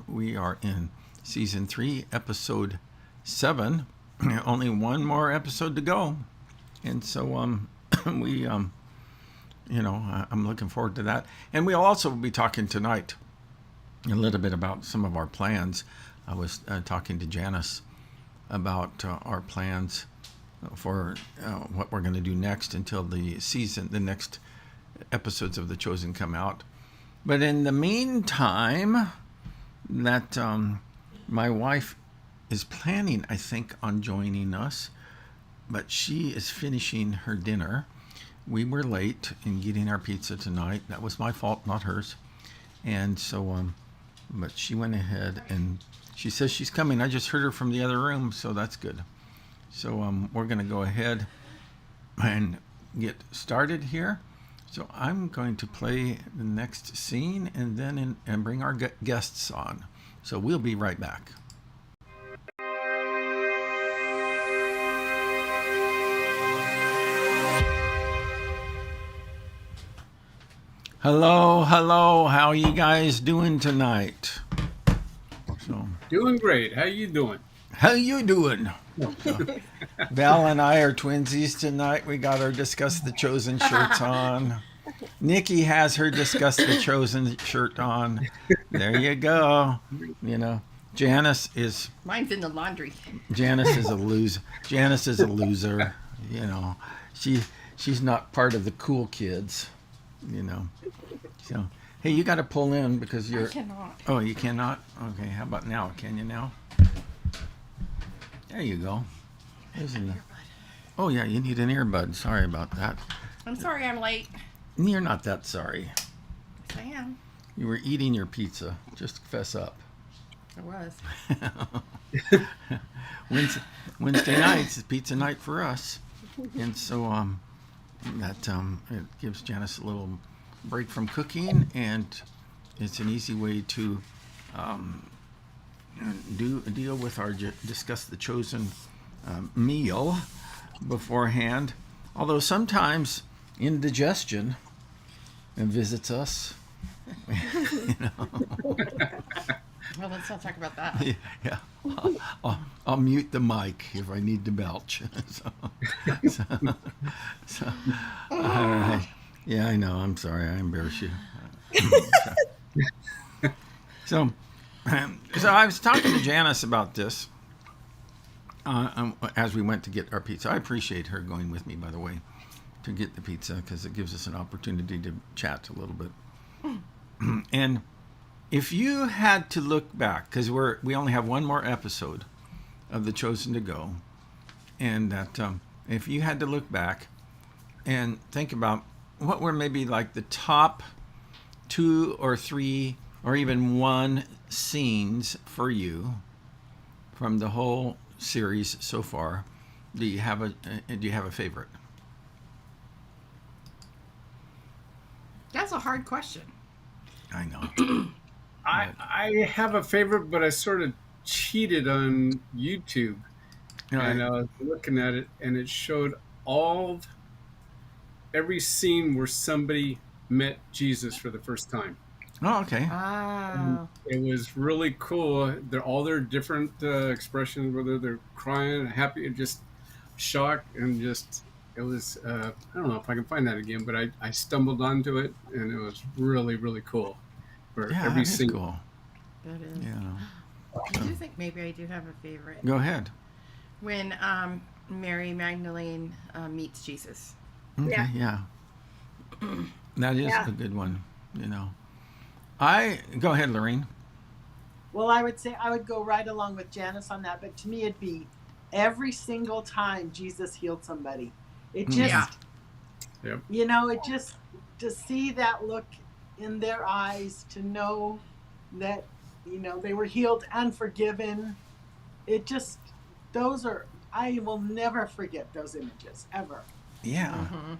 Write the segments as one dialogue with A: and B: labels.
A: We are in season 3, episode 7. Only one more episode to go, and so we I'm looking forward to that. And we'll also be talking tonight a little bit about some of our plans. I was talking to Janice about our plans for what we're going to do next until the next episodes of The Chosen come out. But in the meantime, that my wife is planning, I think, on joining us, but she is finishing her dinner. We were late in getting our pizza tonight. That was my fault, not hers. And so, but she went ahead and she says she's coming. I just heard her from the other room, so that's good. So we're going to go ahead and get started here. So I'm going to play the next scene and then and bring our guests on. So we'll be right back. Hello. How are you guys doing tonight?
B: Doing great. How you doing?
A: How you doing? So, Val and I are twinsies tonight. We got our Discuss the Chosen shirts on. Nikki has her Discuss the Chosen shirt on. There you go. You know, Janice is...
C: Mine's in the laundry.
A: Janice is a loser. Janice is a loser. You know, she's not part of the cool kids. You know. So, hey, you got to pull in because you're...
C: I cannot.
A: Oh, you cannot? Okay, how about now? Can you now? There you go. Oh, yeah, you need an earbud. Sorry about that.
C: I'm sorry I'm late.
A: You're not that sorry.
C: Yes, I am.
A: You were eating your pizza. Just fess up.
C: I was.
A: Wednesday nights is pizza night for us. And so it gives Janice a little break from cooking, and it's an easy way to deal with our Discuss the Chosen meal beforehand. Although sometimes indigestion visits us. You know.
C: Well, let's not talk about that.
A: Yeah. I'll mute the mic if I need to belch. So, all right. Yeah, I know. I'm sorry. I embarrass you. So I was talking to Janice about this as we went to get our pizza. I appreciate her going with me, by the way, to get the pizza because it gives us an opportunity to chat a little bit. And if you had to look back, because we only have one more episode of The Chosen to go, and that if you had to look back and think about what were maybe like the top 2 or 3 or even 1 scenes for you from the whole series so far, do you have a favorite?
C: That's a hard question.
A: I know.
B: I have a favorite, but I sort of cheated on YouTube.
A: Right.
B: And I was looking at it, and it showed every scene where somebody met Jesus for the first time.
A: Oh, okay.
C: Oh.
B: It was really cool. All their different expressions, whether they're crying, happy, just shocked, and just it was. I don't know if I can find that again, but I stumbled onto it, and it was really, really cool. For
A: Yeah,
B: every
A: that is
B: scene.
A: cool.
C: That is.
A: Yeah.
C: I do think maybe I do have a favorite.
A: Go ahead.
C: When Mary Magdalene meets Jesus.
A: Okay, yeah. That is a good one, you know. Go ahead, Lorraine.
D: Well, I would say I would go right along with Janice on that, but to me it'd be every single time Jesus healed somebody. It just,
B: Yep.
D: you know, it just, to see that look in their eyes, to know that, you know, they were healed and forgiven. It just, I will never forget those images, ever.
A: Yeah.
C: Mm-hmm.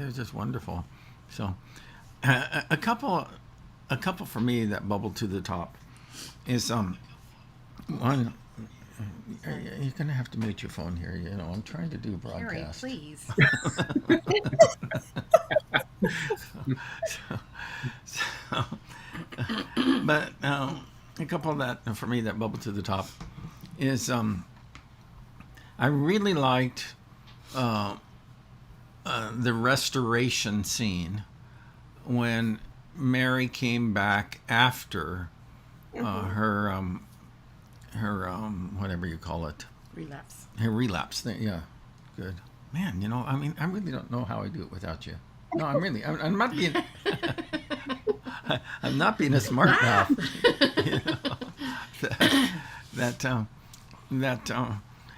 A: It was just wonderful. So, a couple for me that bubbled to the top is one. You're gonna have to mute your phone here. You know, I'm trying to do a broadcast.
C: Harry, please.
A: So, But a couple that for me that bubble to the top is I really liked the restoration scene when Mary came back after her whatever you call it,
C: Relapse.
A: her relapse. Yeah, good man. I mean, I really don't know how I do it without you. No, I'm not being. I'm not being a smart mouth.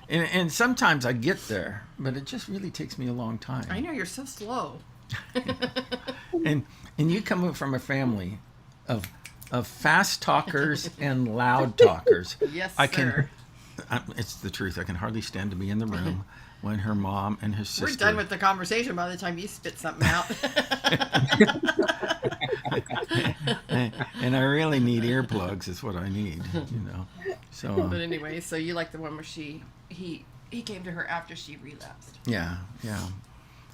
A: And sometimes I get there, but it just really takes me a long time.
C: I know, you're so slow.
A: And you come from a family of fast talkers and loud talkers.
C: Yes,
A: sir. It's the truth. I can hardly stand to be in the room when her mom and his sister.
C: We're done with the conversation by the time you spit something out.
A: And I really need earplugs. Is what I need. So.
C: But anyway, so you like the one where he came to her after she relapsed.
A: Yeah.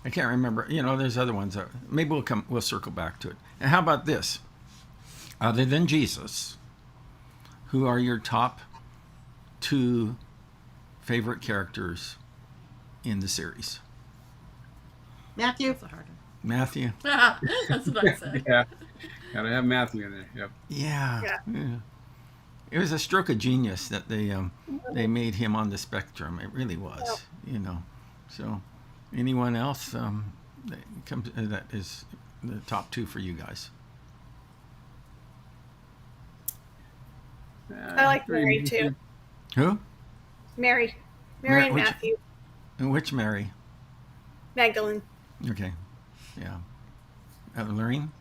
A: I can't remember. There's other ones. Maybe we'll circle back to it. And how about this? Other than Jesus, who are your top 2 favorite characters in the series?
D: Matthew.
C: That's a hard one.
A: Matthew.
C: That's what I said.
B: Yeah, gotta have Matthew in there. Yep.
A: Yeah. It was a stroke of genius that they made him on the spectrum. It really was. So anyone else that is the top 2 for you guys?
E: I like Mary too.
A: Who?
E: Mary
A: Mary-
E: and
A: which-
E: Matthew.
A: And which Mary?
E: Magdalene.
A: Okay. Yeah. Lorraine,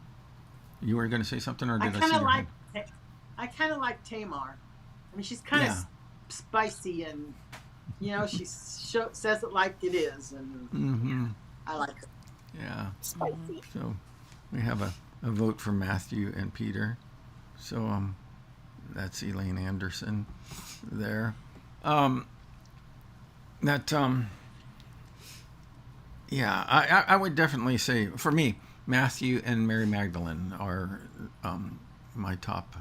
A: you were going to say something, or
D: I
A: did I
D: kind
A: see
D: of
A: your
D: like.
A: hand?
D: I kind of like Tamar. I mean, she's kind of
A: Yeah.
D: spicy, and she says it like it is, and
A: Mm-hmm.
D: I like her.
A: Yeah.
E: Spicy.
A: So we have a vote for Matthew and Peter. So that's Elaine Anderson there. Yeah, I would definitely say for me, Matthew and Mary Magdalene are my top.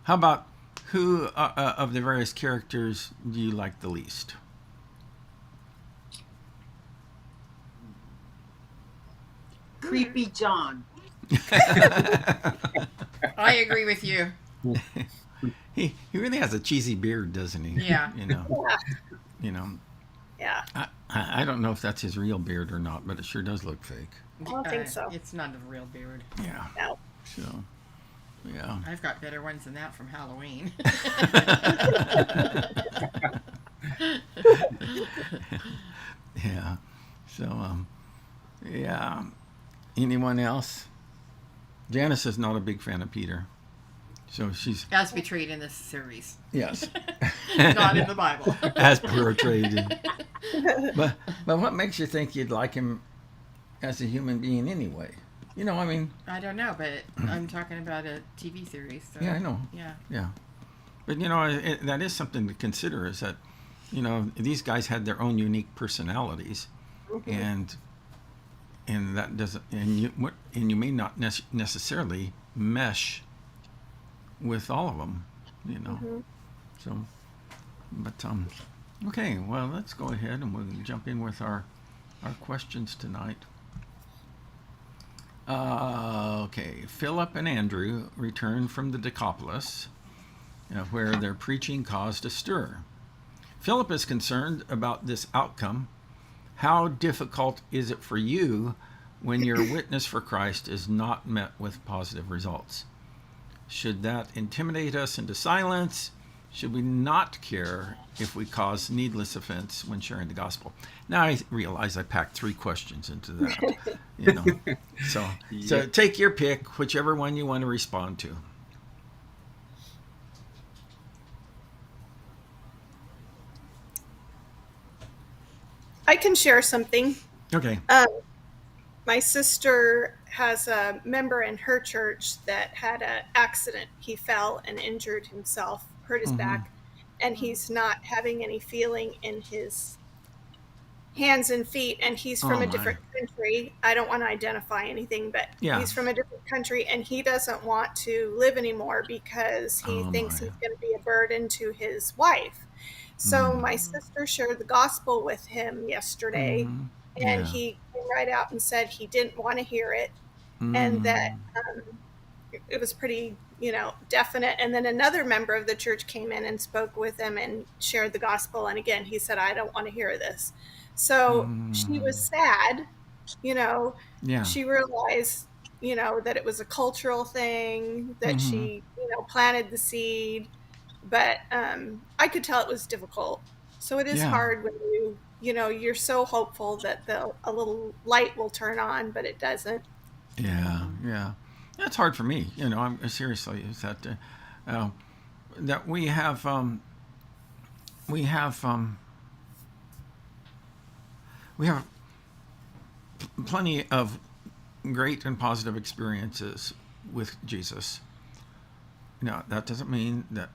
A: How about who of the various characters do you like the least?
D: Creepy John.
C: I agree with you.
A: He really has a cheesy beard, doesn't he?
C: Yeah.
E: Yeah.
A: I don't know if that's his real beard or not, but it sure does look fake.
E: I don't think so.
C: It's not a real beard.
A: Yeah.
E: No.
A: So, yeah.
C: I've got better ones than that from Halloween.
A: Yeah. So, yeah. Anyone else? Janice is not a big fan of Peter. So she's,
C: As portrayed in this series.
A: yes.
C: Not in the Bible.
A: As portrayed. But what makes you think you'd like him as a human being anyway? I mean.
C: I don't know, but I'm talking about a TV series. So,
A: Yeah, I know.
C: Yeah.
A: Yeah. But, that is something to consider is that, these guys had their own unique personalities. And that doesn't, and you may not necessarily mesh with all of them, So, but, okay, well, let's go ahead and we'll jump in with our questions tonight. Okay, Philip and Andrew returned from the Decapolis, where their preaching caused a stir. Philip is concerned about this outcome. How difficult is it for you when your witness for Christ is not met with positive results? Should that intimidate us into silence? Should we not care if we cause needless offense when sharing the gospel? Now I realize I packed 3 questions into that. So take your pick, whichever one you want to respond to.
E: I can share something.
A: Okay.
E: My sister has a member in her church that had an accident. He fell and injured himself, hurt his back, and he's not having any feeling in his hands and feet, and he's from
A: Oh,
E: a
A: my.
E: different country. I don't want to identify anything, but
A: Yeah.
E: he's from a different country, and he doesn't want to live anymore because he
A: Oh,
E: thinks
A: my.
E: he's going to be a burden to his wife. So my sister shared the gospel with him yesterday,
A: Mm-hmm.
E: and
A: Yeah.
E: he came right out and said he didn't want to hear it, and that
A: Mm.
E: it was pretty, definite. And then another member of the church came in and spoke with him and shared the gospel. And again, he said, I don't want to hear this. So she was sad, you know,
A: Yeah.
E: she realized, that it was a cultural thing, that
A: Mm-hmm.
E: she, planted the seed. But I could tell it was difficult. So it is
A: Yeah.
E: hard when you're so hopeful that a little light will turn on, but it doesn't.
A: Yeah. Yeah. That's hard for me. I'm seriously. Is that we have we have we have plenty of great and positive experiences with Jesus. Now, that doesn't mean that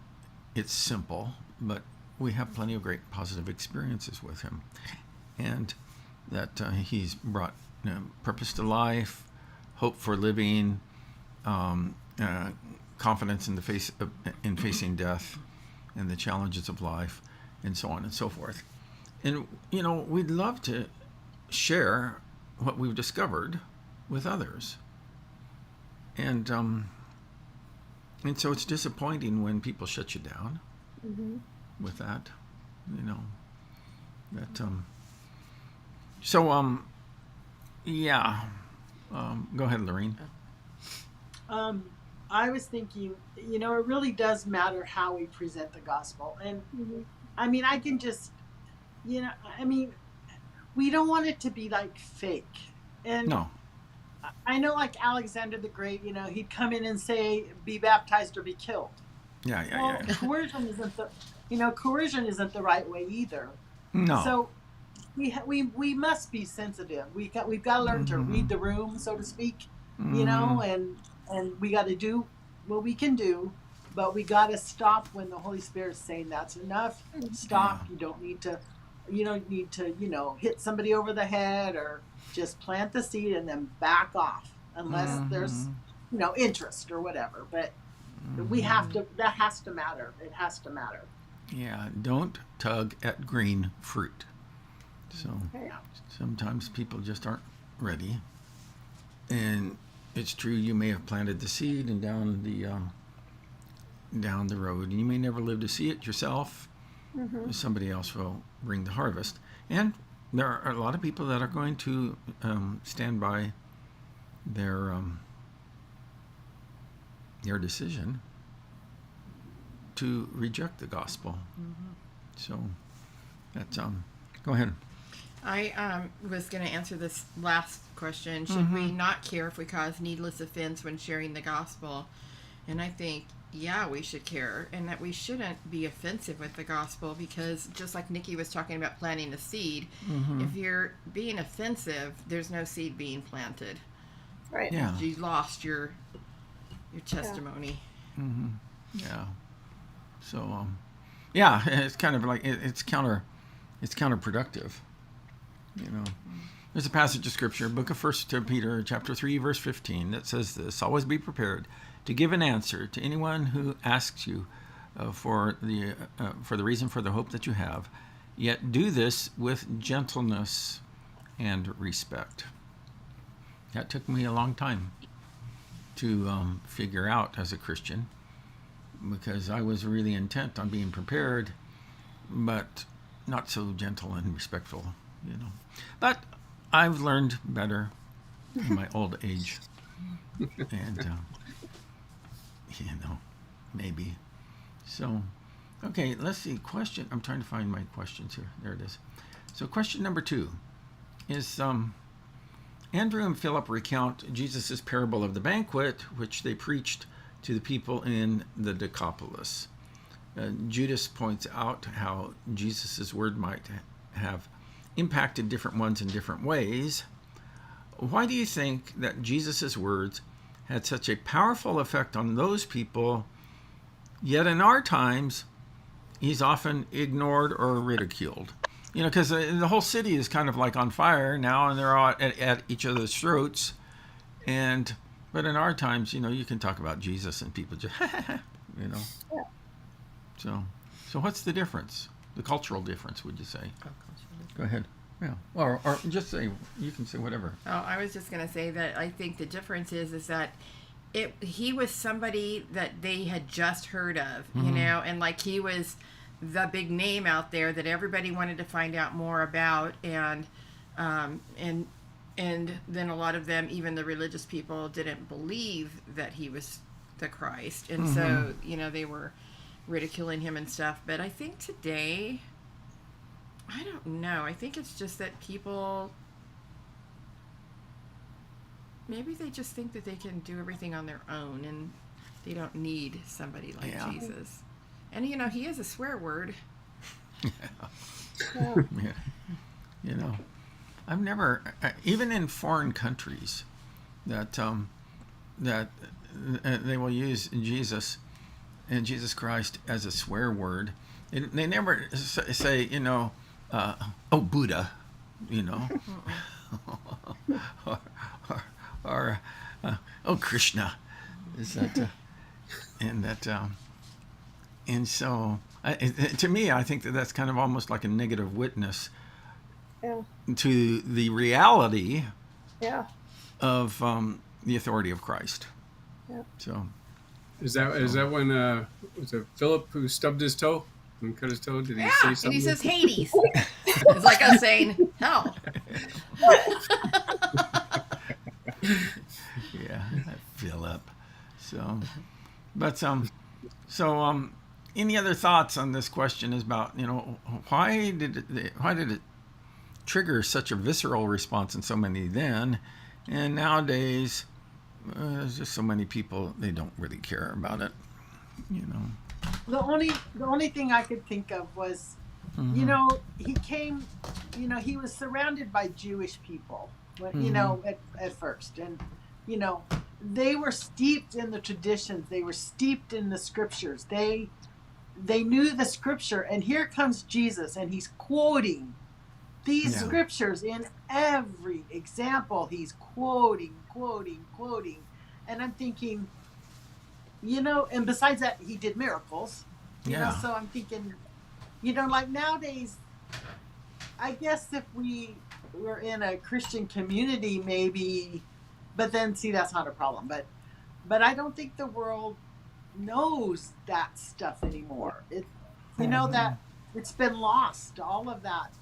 A: it's simple, but we have plenty of great positive experiences with him. And that he's brought purpose to life, hope for living, confidence in the face of, in facing death and the challenges of life, and so on and so forth. And we'd love to share what we've discovered with others. And so it's disappointing when people shut you down with that. That so yeah. Go ahead, Lorene.
D: I was thinking, it really does matter how we present the gospel. And I mean, I can just, we don't want it to be like fake. And
A: No.
D: I know, like Alexander the Great, he'd come in and say, be baptized or be killed.
A: Yeah.
D: Well, coercion isn't the right way either.
A: No.
D: So we must be sensitive. We've got to learn to read the room, so to speak, and we got to do what we can do, but we got to stop when the Holy Spirit's saying that's enough. Stop.
A: Yeah.
D: You don't need to hit somebody over the head, or just plant the seed and then back off unless there's interest or whatever. But we have to. That has to matter. It has to matter.
A: Yeah. Don't tug at green fruit. So sometimes people just aren't ready, and it's true. You may have planted the seed, and down the road, and you may never live to see it yourself. Somebody else will bring the harvest, and there are a lot of people that are going to stand by their decision to reject the gospel. So that's go ahead.
C: I was going to answer this last question. Should we not care if we cause needless offense when sharing the gospel? And I think, yeah, we should care, and that we shouldn't be offensive with the gospel, because just like Nikki was talking about planting a seed, if you're being offensive, there's no seed being planted.
E: Right.
A: Yeah.
C: You lost your testimony.
A: Yeah. So yeah, it's kind of like it's counterproductive. There's a passage of scripture, book of 1 Peter, chapter 3, verse 15, that says this: always be prepared to give an answer to anyone who asks you for the reason for the hope that you have, yet do this with gentleness and respect. That took me a long time to figure out as a Christian, because I was really intent on being prepared, but not so gentle and respectful, But I've learned better in my old age, and maybe. So, okay, let's see. Question. I'm trying to find my questions here. There it is. So, question number 2 is: Andrew and Philip recount Jesus' parable of the banquet, which they preached to the people in the Decapolis. Judas points out how Jesus' word might have impacted different ones in different ways. Why do you think that Jesus' words had such a powerful effect on those people, yet in our times he's often ignored or ridiculed? You know, because the whole city is kind of like on fire now, and they're all at each other's throats. But in our times, you know, you can talk about Jesus and people just, you know.
E: Yeah.
A: So what's the difference? The cultural difference, would you say? Go ahead. Yeah. Or just say, you can say whatever.
C: Oh, I was just going to say that I think the difference is that he was somebody that they had just heard of, you know, and like he was the big name out there that everybody wanted to find out more about, and then a lot of them, even the religious people, didn't believe that he was the Christ, and so you know they were ridiculing him and stuff. But I think today, I don't know. I think it's just that people, maybe they just think that they can do everything on their own and they don't need somebody like Jesus. And you know, he is a swear word.
A: Yeah. You know, I've never, even in foreign countries, that they will use Jesus and Jesus Christ as a swear word. They never say, you know, oh Buddha, you know, or oh Krishna, is that, and so to me, I think that's kind of almost like a negative witness to the reality of the authority of Christ.
E: Yeah.
A: So
B: Is that when was it Philip who stubbed his toe and cut his toe? Did he say something?
C: And he says Hades. It's like us saying hell.
A: Yeah, Philip. So, but any other thoughts on this question is about, you know, why did it trigger such a visceral response in so many then, and nowadays there's just so many people, they don't really care about it, you know.
D: The only thing I could think of was, you know, he came, you know, he was surrounded by Jewish people, you know, at first, and you know, they were steeped in the traditions, they were steeped in the scriptures, they knew the scripture, and here comes Jesus, and he's quoting these scriptures in every example. He's quoting, and I'm thinking, you know, and besides that, he did miracles, you know, so I'm thinking, you know, like nowadays, I guess if we were in a Christian community, maybe, but then see, that's not a problem, but I don't think the world knows that stuff anymore. You know, that it's been lost, all of that.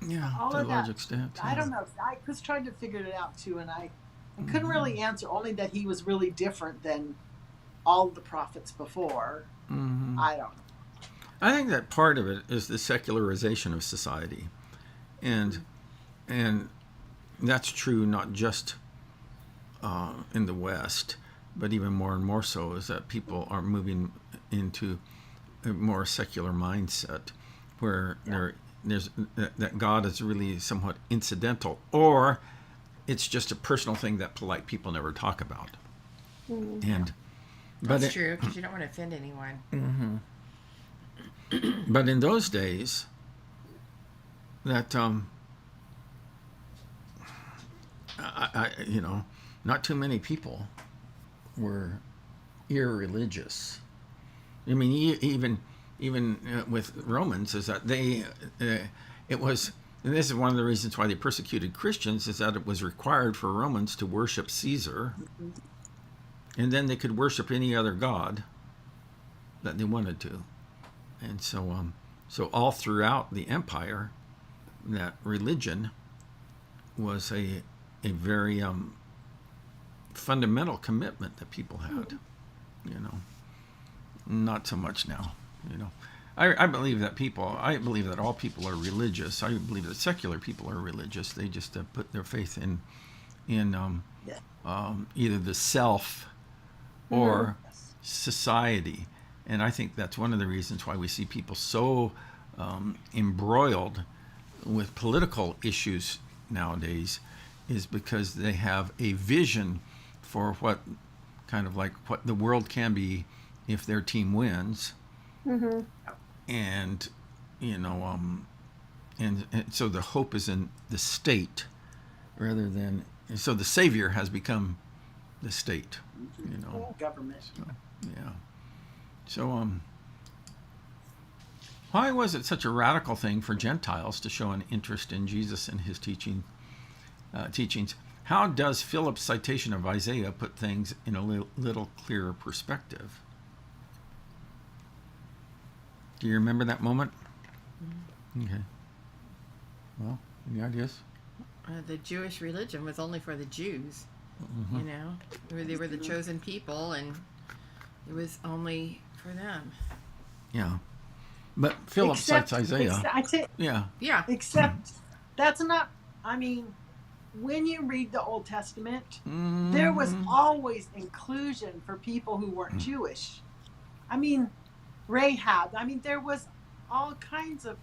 A: Yeah,
D: all
A: to a
D: of
A: large
D: that.
A: extent.
D: I don't know. I was trying to figure it out too, and I couldn't really answer, only that he was really different than all the prophets before. I don't know.
A: I think that part of it is the secularization of society, and that's true not just in the West, but even more and more so, is that people are moving into a more secular mindset, where there's that God is really somewhat incidental, or it's just a personal thing that polite people never talk about. And
C: That's true, because you don't want to offend anyone.
A: But in those days, that I you know, not too many people were irreligious. I mean, even with Romans, is that it was, and this is one of the reasons why they persecuted Christians, is that it was required for Romans to worship Caesar, and then they could worship any other god that they wanted to. And so all throughout the empire, that religion was a very fundamental commitment that people had. You know, not so much now. You know, I believe that all people are religious. I believe that secular people are religious. They just put their faith in either the self or society. And I think that's one of the reasons why we see people so embroiled with political issues nowadays, is because they have a vision for what the world can be if their team wins. And you know, and so the hope is in the state rather than, so the Savior has become the state, you know.
D: Government.
A: So, yeah. So why was it such a radical thing for Gentiles to show an interest in Jesus and his teachings? How does Philip's citation of Isaiah put things in a little clearer perspective? Do you remember that moment? Okay. Well, any ideas?
C: The Jewish religion was only for the Jews. You know, they were the chosen people, and it was only for them.
A: Yeah. But Philip cites Isaiah.
C: Yeah.
D: Except that's not, I mean, when you read the Old Testament, there was always inclusion for people who weren't Jewish. I mean, Rahab, I mean, there was all kinds of,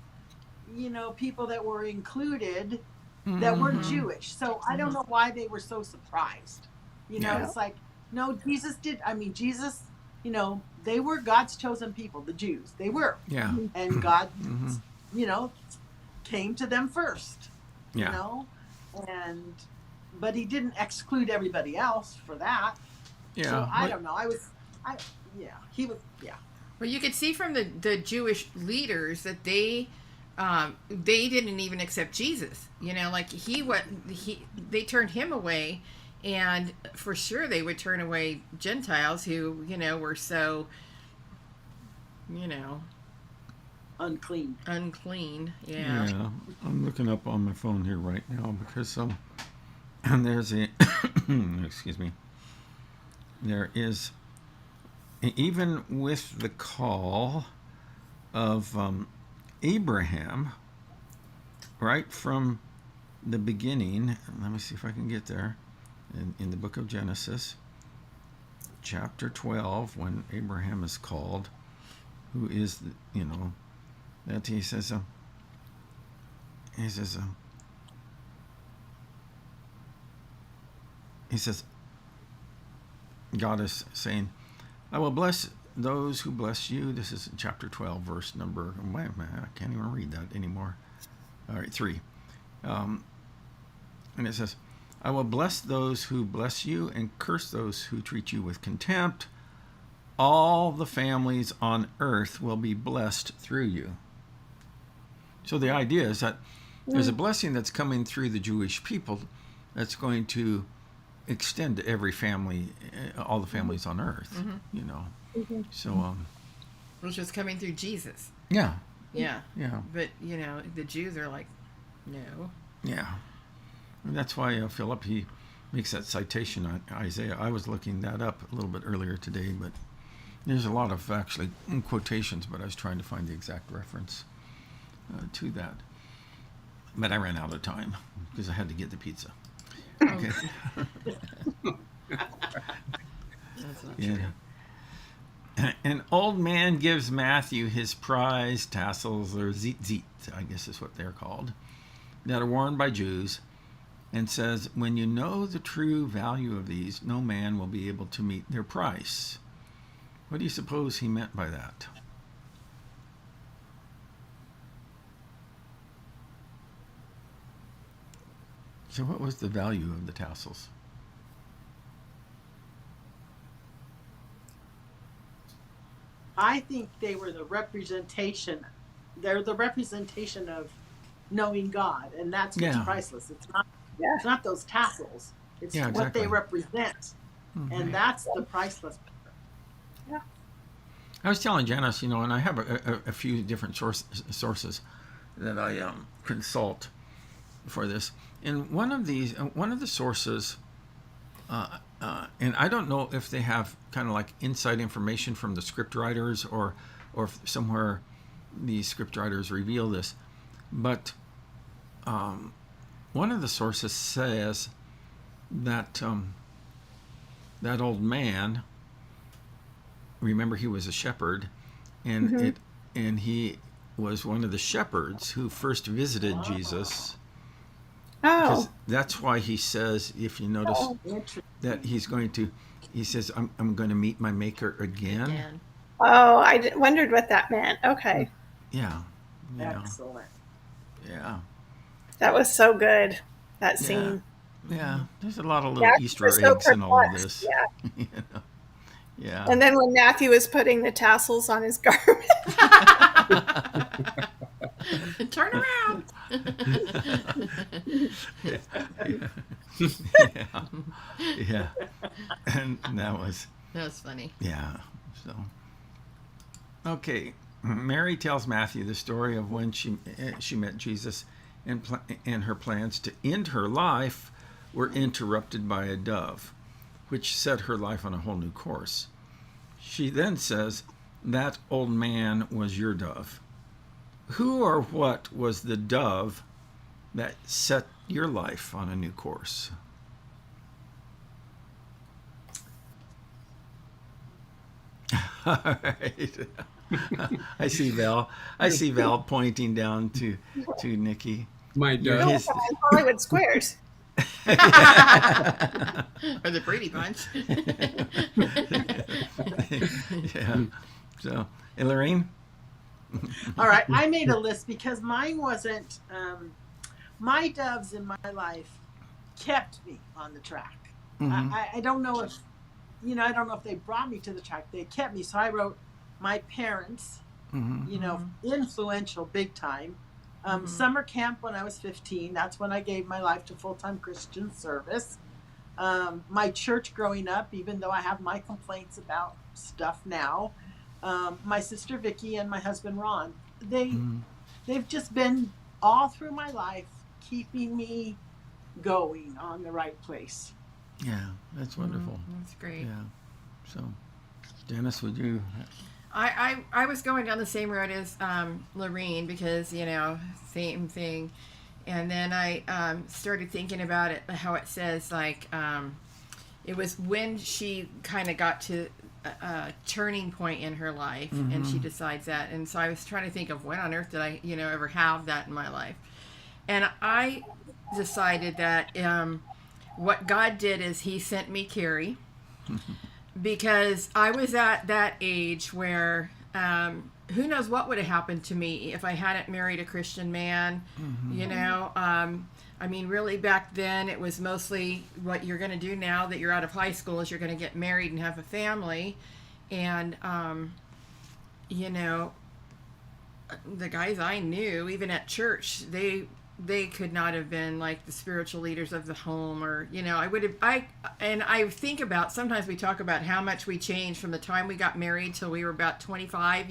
D: you know, people that were included that weren't Jewish. So I don't know why they were so surprised. You know, it's like, no, Jesus, you know, they were God's chosen people, the Jews. They were.
A: Yeah.
D: And God, you know, came to them first.
A: Yeah.
D: You know? But he didn't exclude everybody else for that.
C: Yeah.
D: So I don't know.
C: Well, you could see from the Jewish leaders that they didn't even accept Jesus. You know, like they turned him away, and for sure they would turn away Gentiles who, you know, were so, you know,
D: unclean.
C: Yeah.
A: I'm looking up on my phone here right now because and there's a excuse me. There is, even with the call of Abraham, right from the beginning. Let me see if I can get there. In the book of Genesis, chapter 12, when Abraham is called, who is, you know, that he says, God is saying, I will bless those who bless you. This is chapter 12, verse number, wait a minute, I can't even read that anymore. All right, 3. And it says, I will bless those who bless you and curse those who treat you with contempt. All the families on earth will be blessed through you. So the idea is that there's a blessing that's coming through the Jewish people that's going to extend to every family, all the families on earth, you know. So,
C: which was coming through Jesus.
A: Yeah.
C: But, you know, the Jews are like, no.
A: Yeah. And that's why Philip, he makes that citation on Isaiah. I was looking that up a little bit earlier today, but there's a lot of actually quotations, but I was trying to find the exact reference to that. But I ran out of time because I had to get the pizza. Okay.
C: That's not
A: Yeah.
C: true.
A: An old man gives Matthew his prize tassels, or zitzit, I guess is what they're called, that are worn by Jews, and says, when you know the true value of these, no man will be able to meet their price. What do you suppose he meant by that? So what was the value of the tassels?
D: I think they were the representation. They're the representation of knowing God, and that's what's priceless. It's not.
E: Yeah.
D: It's not those tassels. It's what they represent, and that's the priceless part.
E: Yeah.
A: I was telling Janice, you know, and I have a few different sources that I consult for this. And one of the sources, and I don't know if they have kind of like inside information from the script writers or if somewhere the script writers reveal this, but one of the sources says that that old man, remember he was a shepherd, and and he was one of the shepherds who first visited Jesus. Because that's why he says, if you notice, that he's going to, he says, I'm going to meet my maker again.
E: Oh, I wondered what that meant. Okay.
A: Yeah.
D: Excellent.
A: Yeah.
E: That was so good. That
A: Yeah.
E: scene.
A: Yeah. There's a lot of little
E: Yeah,
A: Easter
E: we're so
A: eggs in all of
E: perplexed.
A: this.
E: Yeah.
A: You know? Yeah.
E: And then when Matthew was putting the tassels on his garment,
C: Turn around.
A: Yeah. Yeah. And that was,
C: That was funny.
A: yeah. So, okay. Mary tells Matthew the story of when she met Jesus, and her plans to end her life were interrupted by a dove, which set her life on a whole new course. She then says, "That old man was your dove." Who or what was the dove that set your life on a new course? All right. I see Val. I see Val pointing down to Nikki.
B: My
A: You're
B: dove.
A: his-
E: Hollywood Squares.
C: Or the Brady Bunch.
A: Yeah. So, and Lorraine?
D: All right, I made a list because mine wasn't. My doves in my life kept me on the track.
A: Mhm.
D: I don't know if, I don't know if they brought me to the track. They kept me. So I wrote my parents,
A: Mhm.
D: influential big time. Summer camp when I was 15. That's when I gave my life to full-time Christian service. My church growing up, even though I have my complaints about stuff now. My sister Vicky and my husband Ron. They've just been all through my life, keeping me going on the right place.
A: Yeah, that's wonderful.
C: That's great.
A: Yeah. So, Dennis, would you?
C: I was going down the same road as Lorene because, same thing. And then I started thinking about it, how it says, like, it was when she kind of got to a turning point in her life and she decides that. And so I was trying to think of when on earth did I, ever have that in my life. And I decided that what God did is he sent me Carrie because I was at that age where who knows what would have happened to me if I hadn't married a Christian man, I mean, really back then it was mostly what you're going to do now that you're out of high school is you're going to get married and have a family. And, the guys I knew, even at church, they could not have been like the spiritual leaders of the home or, I think about, sometimes we talk about how much we changed from the time we got married till we were about 25,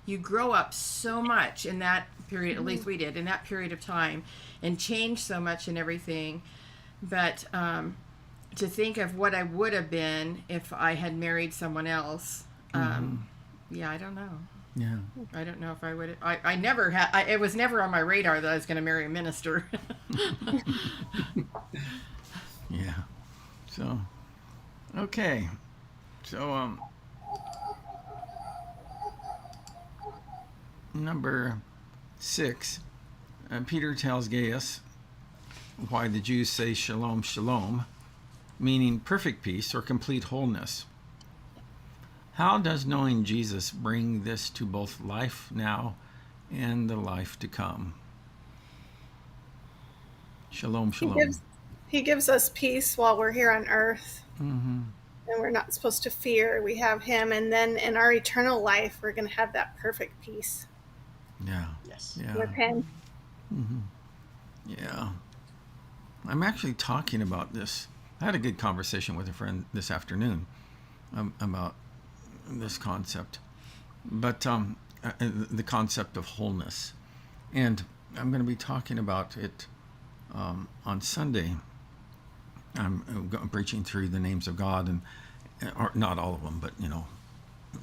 C: you grow up so much in that period, at least we did, in that period of time, and change so much and everything. But to think of what I would have been if I had married someone else, I don't know.
A: Yeah.
C: I don't know if I would. I never had. It was never on my radar that I was going to marry a minister.
A: Yeah. So, okay. So, number 6, Peter tells Gaius why the Jews say shalom, shalom, meaning perfect peace or complete wholeness. How does knowing Jesus bring this to both life now and the life to come? Shalom, shalom.
E: He gives us peace while we're here on earth.
A: Mm-hmm.
E: And we're not supposed to fear. We have him. And then in our eternal life, we're going to have that perfect peace
A: Yeah.
D: Yes.
A: Yeah.
E: with him.
A: Mm-hmm. Yeah. I'm actually talking about this. I had a good conversation with a friend this afternoon about this concept, but the concept of wholeness. And I'm going to be talking about it on Sunday. I'm preaching through the names of God, or not all of them, but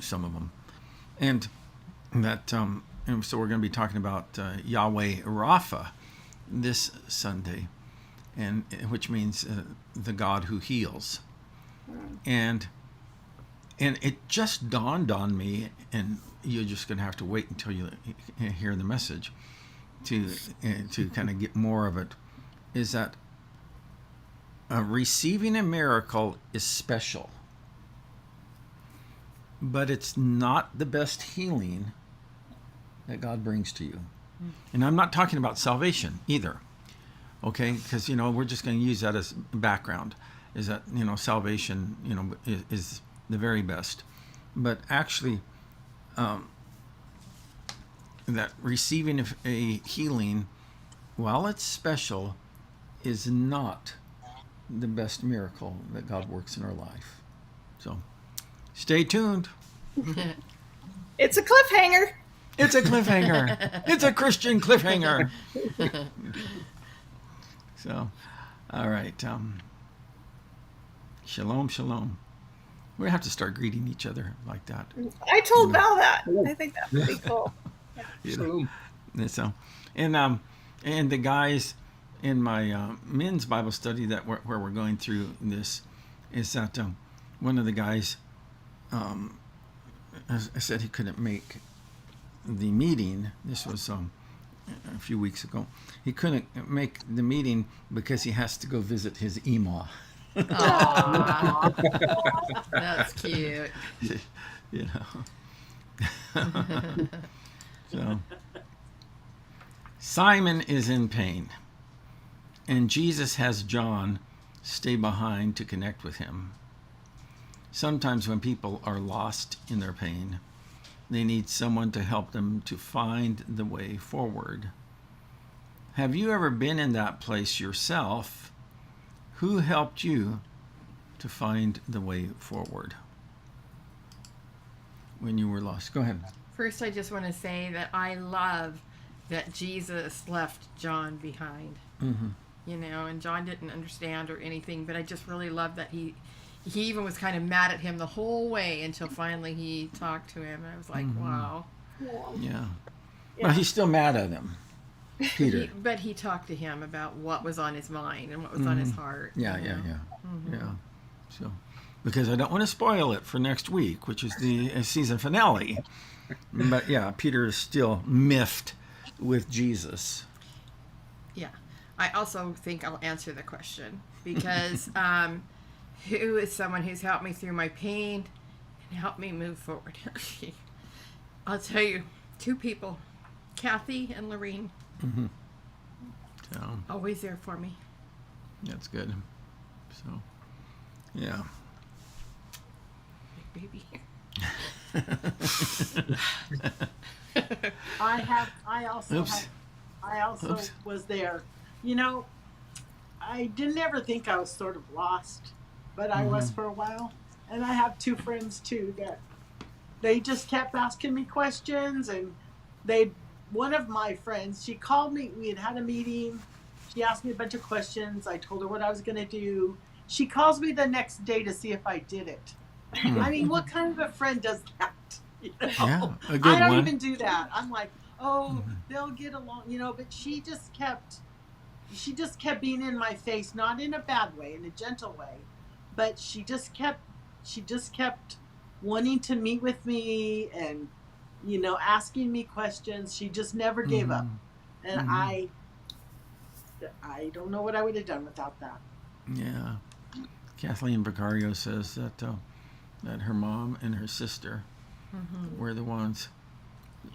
A: some of them. And that, and so we're going to be talking about Yahweh Rapha this Sunday, and which means the God who heals. And it just dawned on me, and you're just going to have to wait until you hear the message to kind of get more of it, is that receiving a miracle is special, but it's not the best healing that God brings to you. And I'm not talking about salvation either. Okay, because we're just going to use that as background. Is that salvation is the very best, but actually, that receiving a healing, while it's special, is not the best miracle that God works in our life. So, stay tuned.
E: It's a cliffhanger.
A: It's a cliffhanger. It's a Christian cliffhanger. So, all right. Shalom, shalom. We have to start greeting each other like that.
E: I told Val that. I think that's pretty cool.
B: Shalom.
A: And so, and the guys in my men's Bible study that where we're going through this is that one of the guys said he couldn't make the meeting. This was a few weeks ago. He couldn't make the meeting because he has to go visit his Ema.
C: Aww. That's cute.
A: So Simon is in pain, and Jesus has John stay behind to connect with him. Sometimes when people are lost in their pain, they need someone to help them to find the way forward. Have you ever been in that place yourself? Who helped you to find the way forward when you were lost? Go ahead.
C: First, I just want to say that I love that Jesus left John behind.
A: Mm-hmm.
C: And John didn't understand or anything, but I just really love that he even was kind of mad at him the whole way until finally he talked to him. And I was like, wow.
A: Yeah. Well, he's still mad at him, Peter.
C: But he talked to him about what was on his mind and what was on his heart.
A: Yeah. So, because I don't want to spoil it for next week, which is the season finale. But yeah, Peter is still miffed with Jesus.
C: Yeah. I also think I'll answer the question because who is someone who's helped me through my pain and helped me move forward? I'll tell you, 2 people, Kathy and Lorene.
A: Mm-hmm. So
C: always there for me.
A: That's good. So, yeah.
C: Big baby.
D: I also was there. I didn't ever think I was sort of lost, but I was for a while. And I have 2 friends too that they just kept asking me questions, and one of my friends, she called me, we had a meeting, she asked me a bunch of questions, I told her what I was going to do. She calls me the next day to see if I did it. I mean, what kind of a friend does that?
A: Yeah, a good
D: I don't
A: one.
D: even do that. I'm like, they'll get along, but she just kept being in my face, not in a bad way, in a gentle way, but she just kept wanting to meet with me and, asking me questions. She just never gave up. And I don't know what I would have done without that.
A: Yeah. Kathleen Vicario says that her mom and her sister were the ones,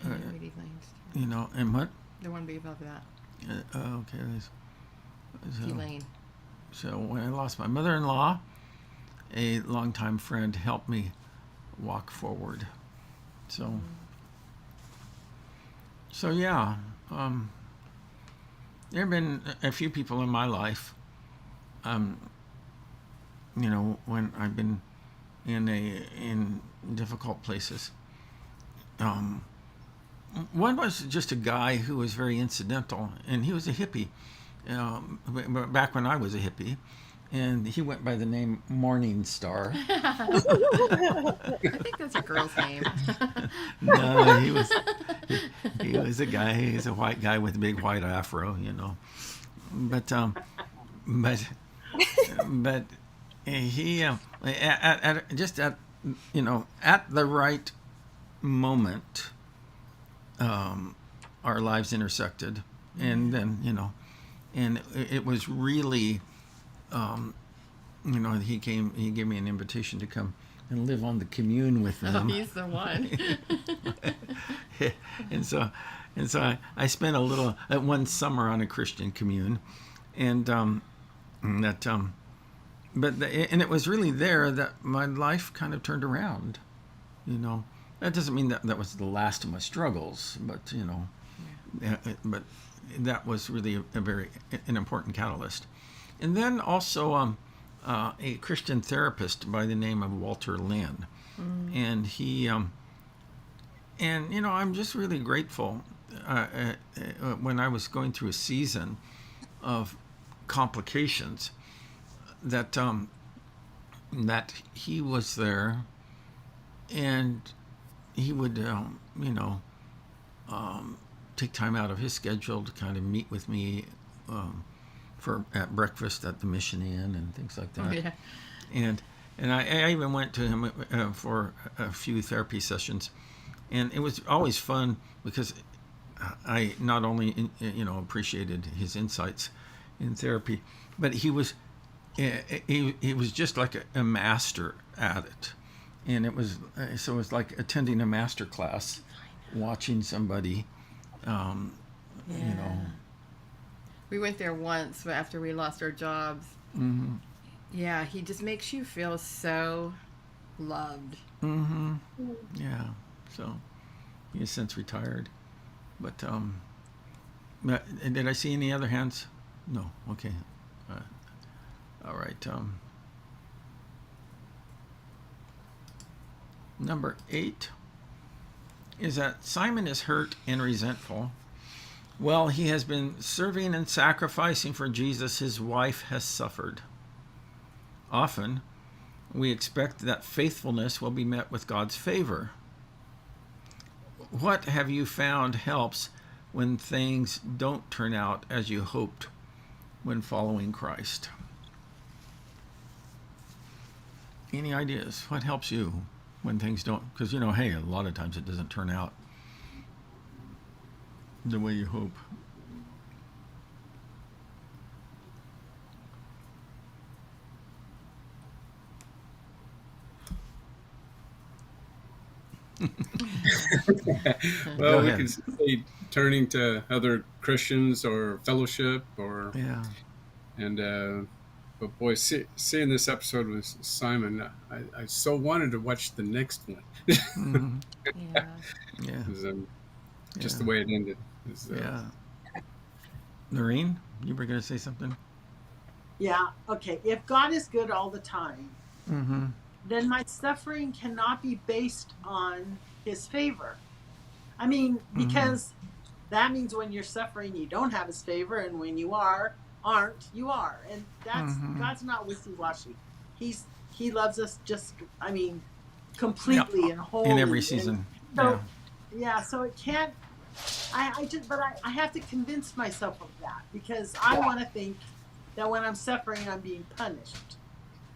A: and what?
C: The one be above that.
A: Okay.
C: Elaine.
A: So when I lost my mother-in-law, a longtime friend helped me walk forward. So yeah, there have been a few people in my life, when I've been in difficult places. One was just a guy who was very incidental, and he was a hippie. Back when I was a hippie, and he went by the name Morning Star.
C: I think that's a girl's name.
A: No, he was a guy. He's a white guy with a big white afro, But he at the right moment, our lives intersected, and then and it was really, he gave me an invitation to come and live on the commune with them.
C: Oh, he's the one.
A: And so, And so I spent one summer on a Christian commune, and and it was really there that my life kind of turned around. That doesn't mean that was the last of my struggles, but but that was really an important catalyst. And then also a Christian therapist by the name of Walter Lynn, and he and I'm just really grateful. When I was going through a season of complications, that he was there, and he would take time out of his schedule to kind of meet with me at breakfast at the Mission Inn and things like that.
C: Yeah.
A: And I even went to him for a few therapy sessions, and it was always fun because I not only appreciated his insights in therapy, but he was just like a master at it, and it was like attending a master class, watching somebody.
C: We went there once after we lost our jobs.
A: Mm-hmm.
C: Yeah, he just makes you feel so loved.
A: Mm-hmm. Yeah. So he has since retired. But did I see any other hands? No. Okay. All right. Number 8 is that Simon is hurt and resentful. While he has been serving and sacrificing for Jesus, his wife has suffered. Often, we expect that faithfulness will be met with God's favor. What have you found helps when things don't turn out as you hoped when following Christ? Any ideas? What helps you when things don't? Because, hey, a lot of times it doesn't turn out the way you hope.
B: Well, we can say turning to other Christians or fellowship or but boy, seeing this episode with Simon, I so wanted to watch the next one.
A: Mm-hmm.
C: Yeah.
B: Just the way it ended.
A: Noreen, you were going to say something?
D: Yeah, okay. If God is good all the time,
A: Mm-hmm.
D: then my suffering cannot be based on his favor. I mean, because that means when you're suffering, you don't have his favor, and when you aren't, you are. And that's God's not wishy-washy. He loves us completely and wholly.
A: In every season.
D: So, so it can't, I have to convince myself of that, because I want to think that when I'm suffering, I'm being punished.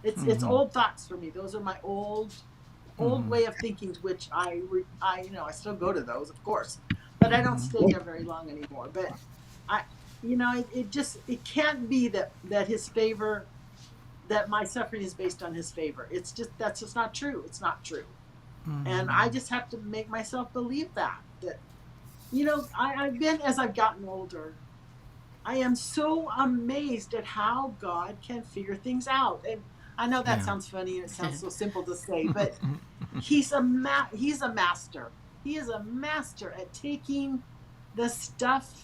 D: It's old thoughts for me. Those are my old way of thinking, which I still go to those, of course, but I don't stay there very long anymore. But it can't be that his favor, that my suffering is based on his favor. That's just not true. It's not true. And I just have to make myself believe that I've been, as I've gotten older, I am so amazed at how God can figure things out. And I know that sounds funny and it sounds so simple to say, but he's a master. He is a master at taking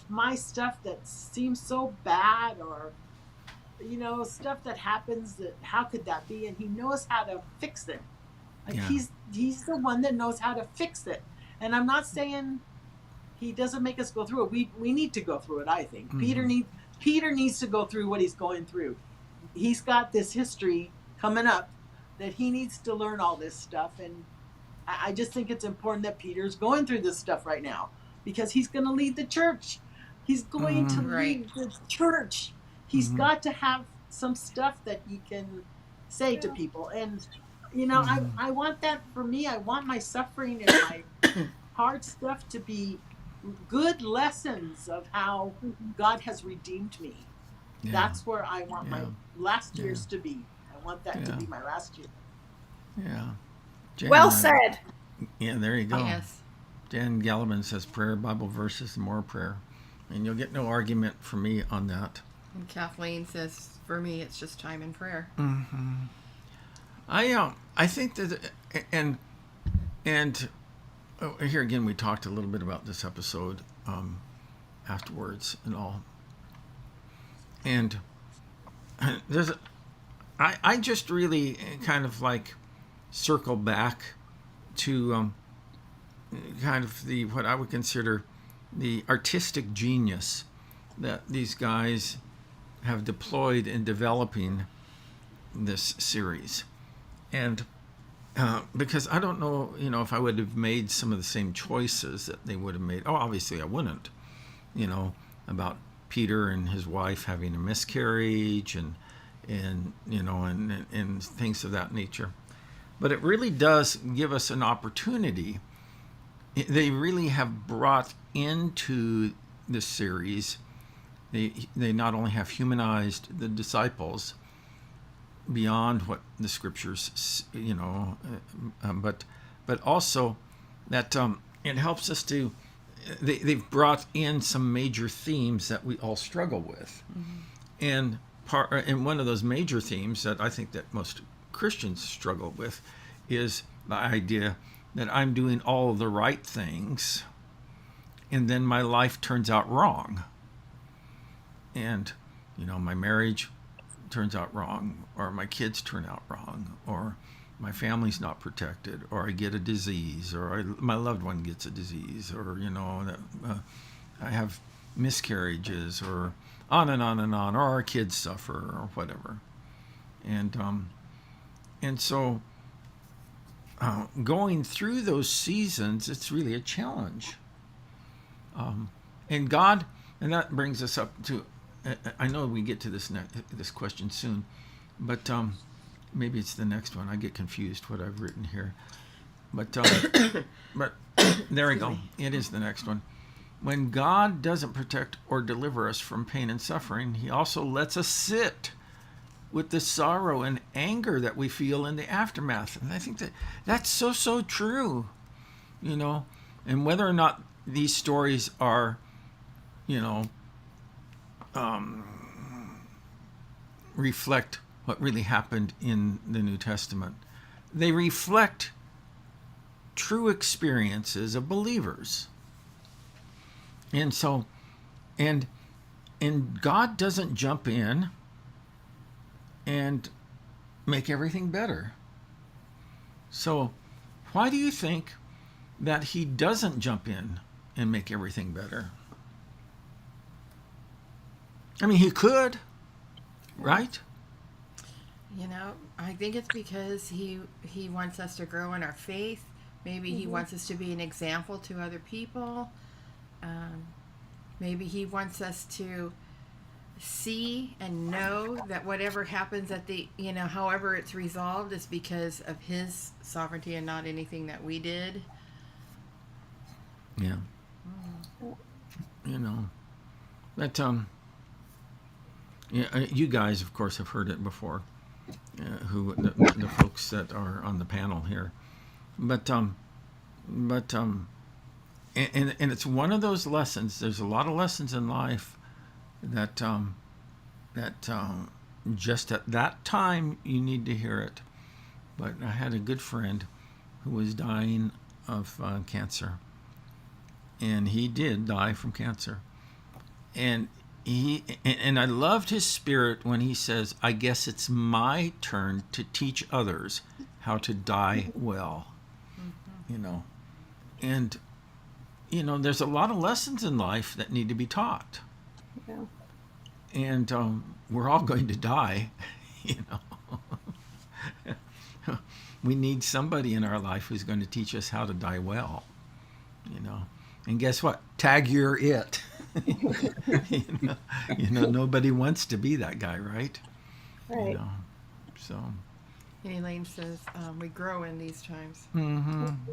D: my stuff that seems so bad, or stuff that happens that how could that be, and he knows how to fix it. He's the one that knows how to fix it. And I'm not saying he doesn't make us go through it. We need to go through it, I think. Peter needs to go through what he's going through. He's got this history coming up that he needs to learn all this stuff, and I just think it's important that Peter's going through this stuff right now, because he's going to lead the church. He's going to lead the church. He's got to have some stuff that he can say to people. And I want that for me. I want my suffering and my hard stuff to be good lessons of how God has redeemed me. That's where I want my last years to be. I want that to be my last year.
A: Yeah. Jen,
E: well said.
A: Yeah, there you go.
C: Yes.
A: Dan Gallivan says prayer, Bible verses, and more prayer. And you'll get no argument from me on that.
C: And Kathleen says, for me, it's just time in prayer.
A: I think that, and here again, we talked a little bit about this episode afterwards and all. And I just really kind of like circle back to kind of what I would consider the artistic genius that these guys have deployed in developing this series. And because I don't know, if I would have made some of the same choices that they would have made. Oh, obviously I wouldn't, about Peter and his wife having a miscarriage and things of that nature. But it really does give us an opportunity. They really have brought into this series, they not only have humanized the disciples beyond what the scriptures, but also that it helps us to, they've brought in some major themes that we all struggle with. And one of those major themes that I think that most Christians struggle with is the idea that I'm doing all the right things and then my life turns out wrong. And, my marriage turns out wrong, or my kids turn out wrong, or my family's not protected, or I get a disease, or my loved one gets a disease, or, that I have miscarriages, or on and on and on, or our kids suffer, or whatever. And so going through those seasons, it's really a challenge. And God, and that brings us up to, I know we get to this question soon, but maybe it's the next one. I get confused what I've written here. But there we go. It is the next one. When God doesn't protect or deliver us from pain and suffering, he also lets us sit with the sorrow and anger that we feel in the aftermath. And I think that's so true, and whether or not these stories are, reflect what really happened in the New Testament. They reflect true experiences of believers. And so, and God doesn't jump in and make everything better. So why do you think that he doesn't jump in and make everything better? I mean, he could, right?
C: I think it's because he wants us to grow in our faith. Maybe he wants us to be an example to other people. Maybe he wants us to see and know that whatever happens at the, however it's resolved is because of his sovereignty and not anything that we did.
A: Yeah. That, you guys, of course, have heard it before, the folks that are on the panel here. But it's one of those lessons. There's a lot of lessons in life that just at that time you need to hear it. But I had a good friend who was dying of cancer, and he did die from cancer. And I loved his spirit when he says, "I guess it's my turn to teach others how to die well." And there's a lot of lessons in life that need to be taught.
E: Yeah.
A: And we're all going to die, We need somebody in our life who's going to teach us how to die well, And guess what? Tag, you're it. Nobody wants to be that guy, right?
E: Right.
A: So.
C: And Elaine says, we grow in these times.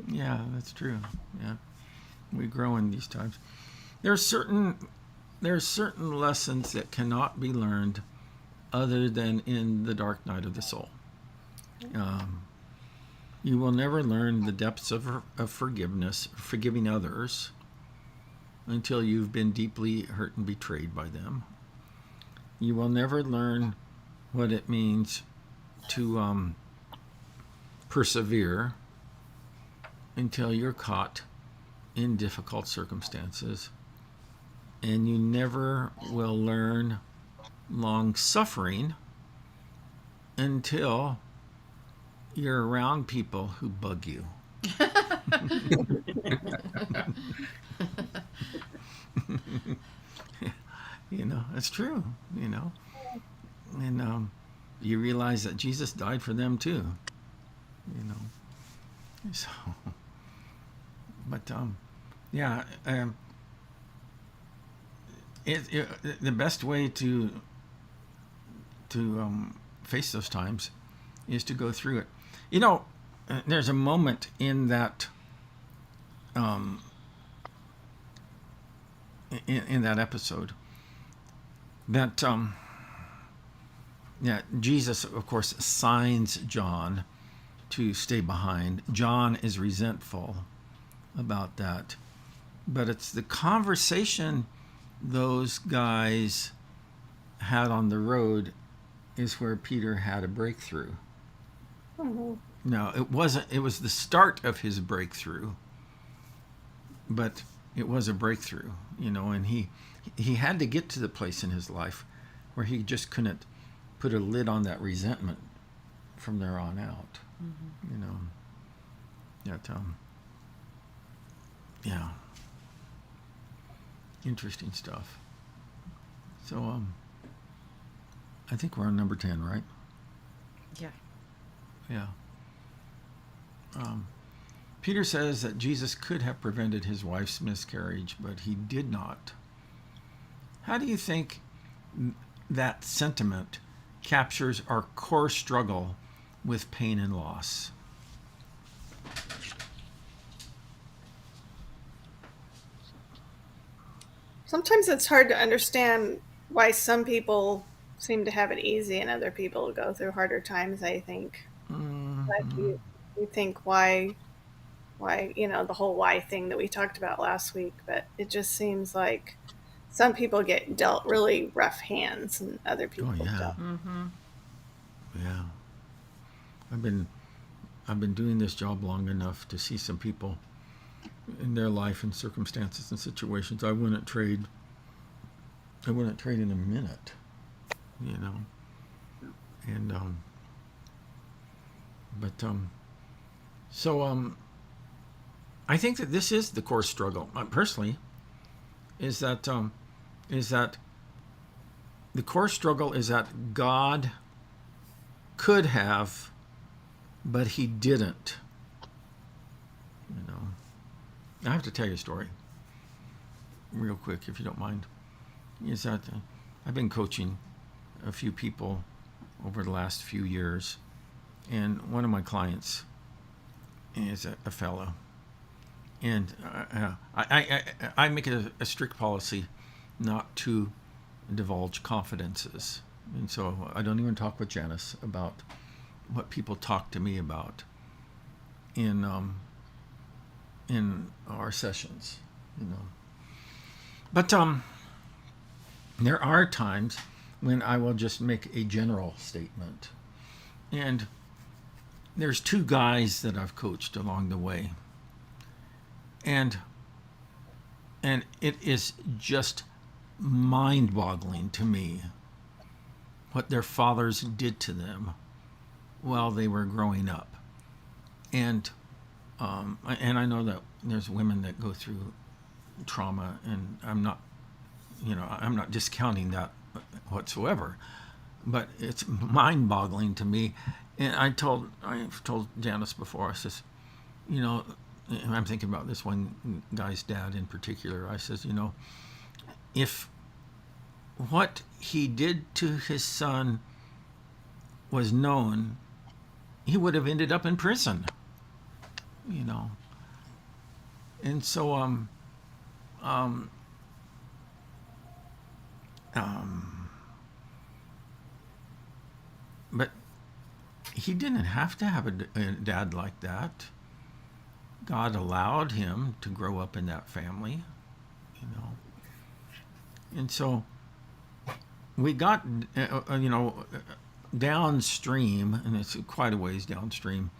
A: Yeah, that's true. Yeah, we grow in these times. There are certain lessons that cannot be learned other than in the dark night of the soul. You will never learn the depths of forgiveness, forgiving others, until you've been deeply hurt and betrayed by them. You will never learn what it means to persevere until you're caught in difficult circumstances. And you never will learn long suffering until you're around people who bug you. It's true, And you realize that Jesus died for them too, So, but yeah, the best way to face those times is to go through it. There's a moment in that in that episode that Jesus, of course, signs John to stay behind. John is resentful about that, but it's the conversation those guys had on the road is where Peter had a breakthrough.
E: Mm-hmm.
A: No, it wasn't. It was the start of his breakthrough, but it was a breakthrough, and he had to get to the place in his life where he just couldn't put a lid on that resentment from there on out. Mm-hmm. Yeah. Interesting stuff. So, I think we're on number 10, right?
C: Yeah.
A: Yeah. Peter says that Jesus could have prevented his wife's miscarriage, but he did not. How do you think that sentiment captures our core struggle with pain and loss?
E: Sometimes it's hard to understand why some people seem to have it easy and other people go through harder times, I think.
A: Mm-hmm.
E: Like you think why, the whole why thing that we talked about last week, but it just seems like some people get dealt really rough hands and other people don't.
C: Mm-hmm.
A: Yeah. I've been doing this job long enough to see some people in their life and circumstances and situations I wouldn't trade in a minute, and I think that this is the core struggle, personally, is that the core struggle is that God could have, but he didn't. I have to tell you a story real quick, if you don't mind. Is that I've been coaching a few people over the last few years, and one of my clients is a fellow, and I make it a strict policy not to divulge confidences, and so I don't even talk with Janice about what people talk to me about in our sessions, But there are times when I will just make a general statement. And there's two guys that I've coached along the way. And it is just mind-boggling to me what their fathers did to them while they were growing up. And I know that there's women that go through trauma, and I'm not discounting that whatsoever, but it's mind-boggling to me. And I've told Janice before, I says, I'm thinking about this one guy's dad in particular. I says, if what he did to his son was known, he would have ended up in prison. And so but he didn't have to have a dad like that. God allowed him to grow up in that family, you know. And so we got, downstream, and it's quite a ways downstream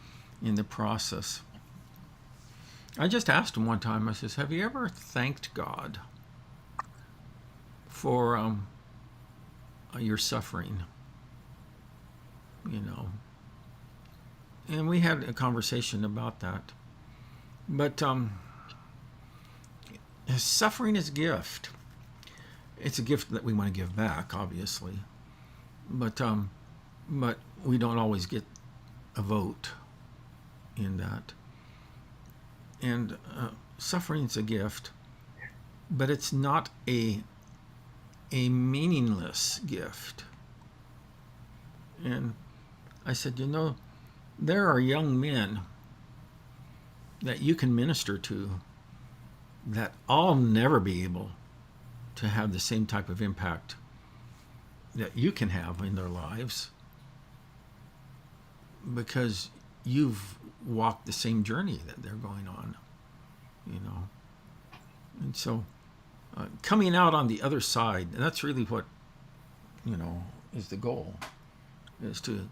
A: in the process. I just asked him one time, I says, have you ever thanked God for your suffering? You know. And we had a conversation about that. But suffering is a gift. It's a gift that we want to give back, obviously. But we don't always get a vote in that. And suffering is a gift, but it's not a meaningless gift. And I said, there are young men that you can minister to that I'll never be able to have the same type of impact that you can have in their lives, because you've walked the same journey that they're going on, And so coming out on the other side, and that's really what, is the goal, is to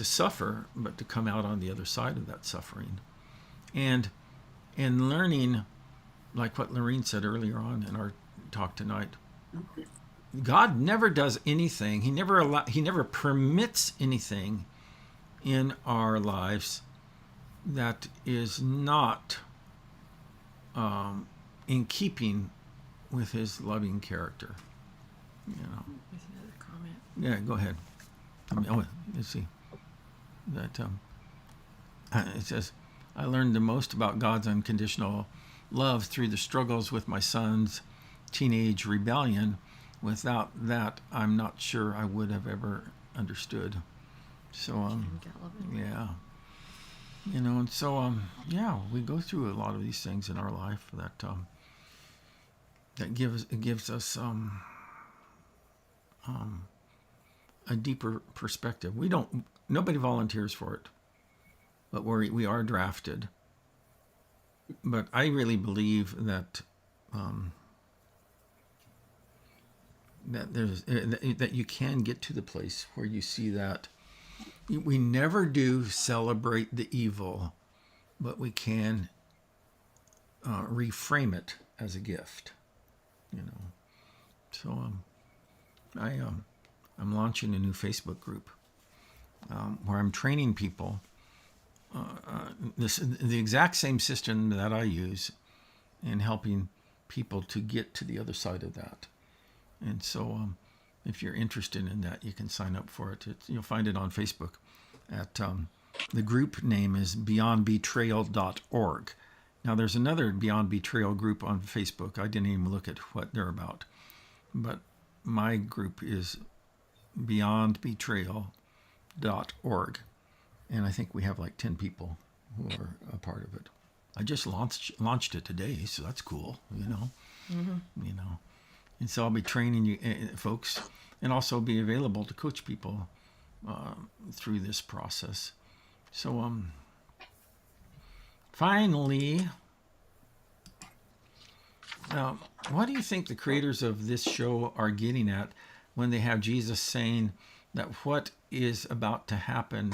A: suffer, but to come out on the other side of that suffering. And learning, like what Lorene said earlier on in our talk tonight, God never does anything. He never permits anything in our lives that is not in keeping with his loving character.
C: There's another comment.
A: Yeah, go ahead. Let's see. That it says, I learned the most about God's unconditional love through the struggles with my son's teenage rebellion. Without that, I'm not sure I would have ever understood. So, yeah. And so, we go through a lot of these things in our life that gives us a deeper perspective. Nobody volunteers for it, but we are drafted. But I really believe that that you can get to the place where you see that we never do celebrate the evil, but we can reframe it as a gift. So I'm launching a new Facebook group where I'm training people the exact same system that I use, and helping people to get to the other side of that. And so if you're interested in that, you can sign up for it. You'll find it on Facebook at the group name is beyondbetrayal.org. Now there's another Beyond Betrayal group on Facebook. I didn't even look at what they're about, but my group is beyondbetrayal.org. And I think we have like 10 people who are a part of it. I just launched it today, so that's cool, And so I'll be training you folks, and also be available to coach people through this process. So finally, what do you think the creators of this show are getting at when they have Jesus saying that what is about to happen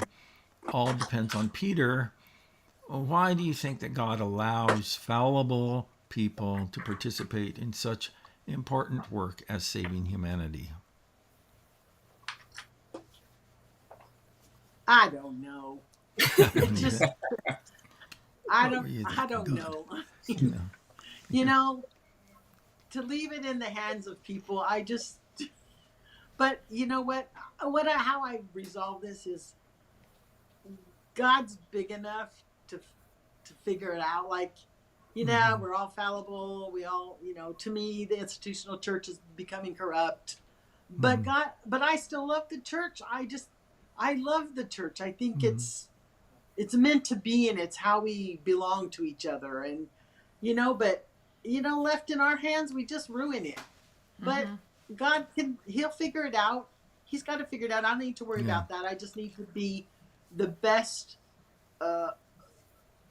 A: all depends on Peter? Why do you think that God allows fallible people to participate in such important work as saving humanity?
D: I don't know. It's just, I don't know. To leave it in the hands of people, but you know what? How I resolve this is God's big enough to figure it out. Like, we're all fallible. We all, to me, the institutional church is becoming corrupt. But but I still love the church. I love the church. I think it's meant to be, and it's how we belong to each other. And, but, left in our hands, we just ruin it. But God he'll figure it out. He's got to figure it out. I don't need to worry about that. I just need to be the best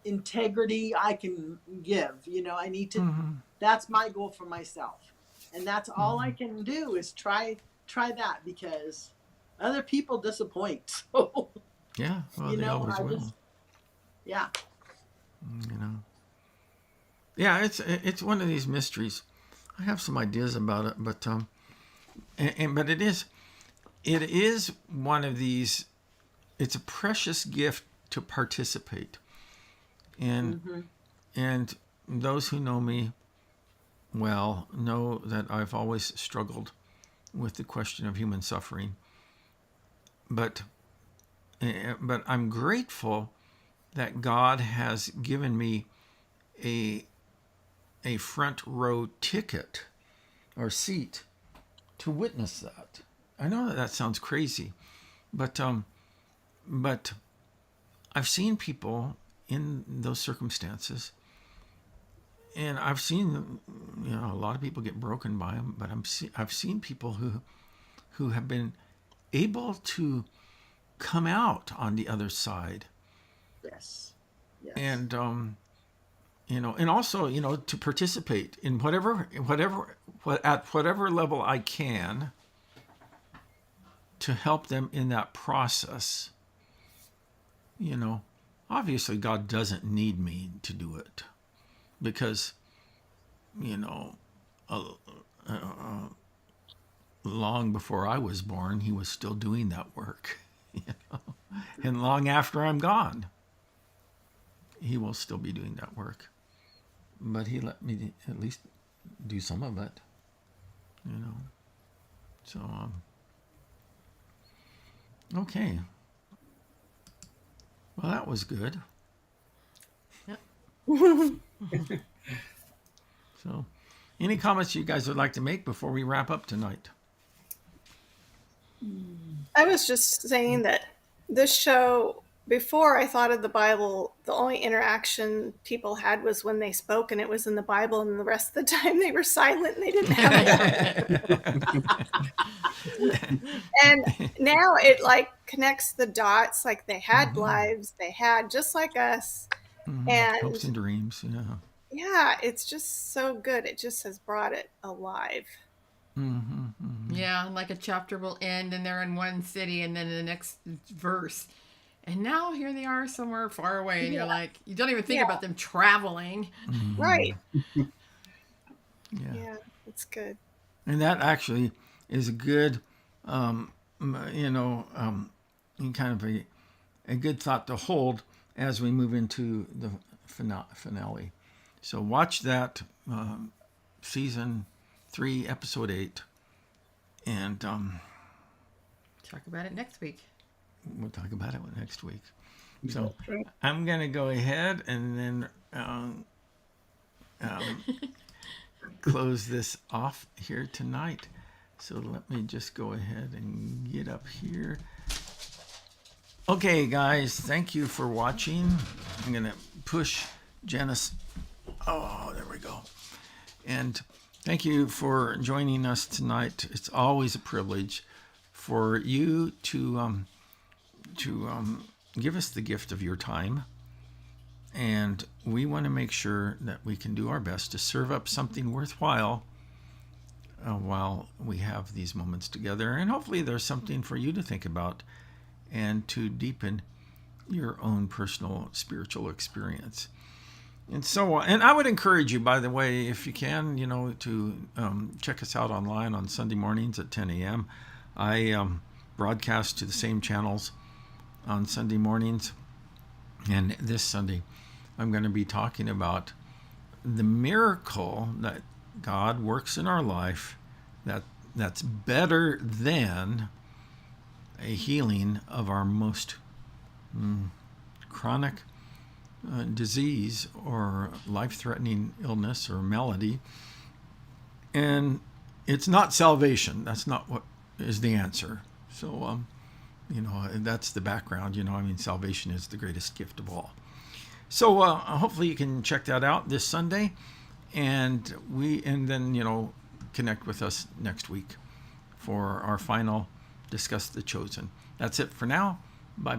D: integrity I can give. I need to. That's my goal for myself, and that's all I can do is try that, because other people disappoint. So
A: Yeah, well, they always
D: I
A: will.
D: just, yeah.
A: Yeah, it's one of these mysteries. I have some ideas about it, but but it is one of these. It's a precious gift to participate, and those who know me well know that I've always struggled with the question of human suffering. But I'm grateful that God has given me a front row ticket or seat to witness that. I know that sounds crazy, but I've seen people in those circumstances, and I've seen a lot of people get broken by them. But I've seen people who have been able to come out on the other side,
D: Yes.
A: and and also to participate in at whatever level I can to help them in that process. Obviously God doesn't need me to do it, because long before I was born, he was still doing that work. And long after I'm gone, he will still be doing that work. But he let me at least do some of it, So, okay. Well, that was good.
C: Yep.
A: So, any comments you guys would like to make before we wrap up tonight?
E: I was just saying that this show, before I thought of the Bible, the only interaction people had was when they spoke, and it was in the Bible, and the rest of the time they were silent and they didn't have it. And now it connects the dots, like they had lives, they had just like us. And
A: hopes and dreams,
E: yeah, it's just so good. It just has brought it alive.
C: Yeah, like a chapter will end and they're in one city, and then in the next verse, and now here they are somewhere far away, and you're like, you don't even think about them traveling.
E: Right.
A: Yeah,
E: it's good.
A: And that actually is a good, kind of a good thought to hold as we move into the finale. So watch that season 3, episode 8, and
C: Talk about it next week.
A: We'll talk about it next week. So I'm going to go ahead and then close this off here tonight. So let me just go ahead and get up here. Okay, guys, thank you for watching. I'm going to push Janice. Oh, there we go. And thank you for joining us tonight. It's always a privilege for you to give us the gift of your time. And we want to make sure that we can do our best to serve up something worthwhile while we have these moments together. And hopefully there's something for you to think about and to deepen your own personal spiritual experience. And so, and I would encourage you, by the way, if you can, to check us out online on Sunday mornings at 10 a.m. I broadcast to the same channels on Sunday mornings. And this Sunday, I'm going to be talking about the miracle that God works in our life that's better than a healing of our most chronic disease or life-threatening illness or malady. And it's not salvation. That's not what is the answer. So, that's the background. Salvation is the greatest gift of all. So hopefully you can check that out this Sunday, and then connect with us next week for our final Discuss the Chosen. That's it for now. Bye-bye.